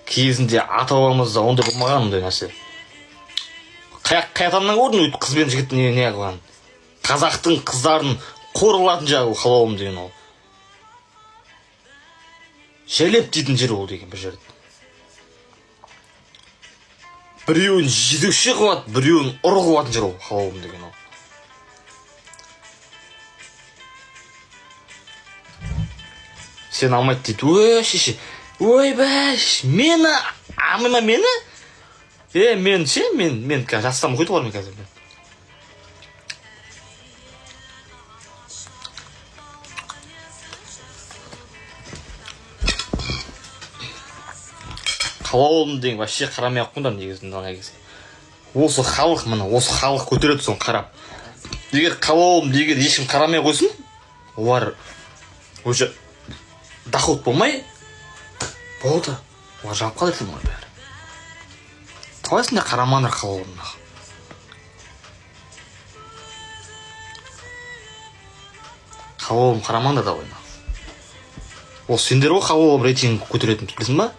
кезінде ата бабамызда ондай болмаған ондай нәрсе. Қай адамнан көрдің өйтіп қыз бен жігіт не қылған. Қазақтың қыздарын қорлатын жағы халауым деген ол. Желеп дейтін жер ол деген бір жерде. Біреуін жезөкше қылады, біреуін ұры қылатын жер ол халауым деген ол. Сен алмайды дейді, ой шеше, ойбай, мені, амыма мені? Мен ше, мен жастам қойды ғой мен қазір. Қалауым деген вообще қарамай ақ қойдан негізінде. Осы халық, мына осы халық көтереді соны қарап. Егер қалауым деген ешкім қарамай қойсын, олар уже доход болмай, болды. Олар жауап қалай етілмей бәрі. Қалайсыңдар қарамаңдар қалауымна. Қалауым қарамаңдар да ойна. Ол сендер ғой қалауым рейтинг көтеретін, білесің ба?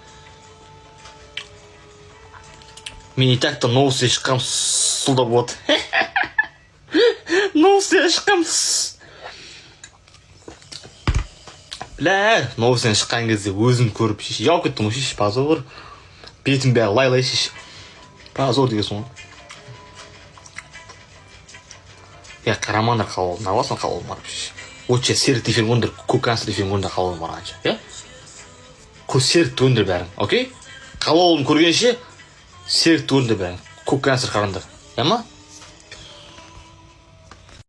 Мен и так-то новости шыққам сұлда болады. Новости шыққам. Бля, новостен шыққан кезде өзін көріп шеш. Яу кеттің ғой шеш, позор. Бетін бәрі лайлай шеш. Позор деген соң. Қарамаңдар қалауым. Нағыласын қалауым барып шеш. Отча серік дефен көндір, көкансы дефен көндір қалауым барғанша. Серік өндір бәрін, окей? Қалауым көргенше серік өндір бәрін. Көкансы қарандар. Яма?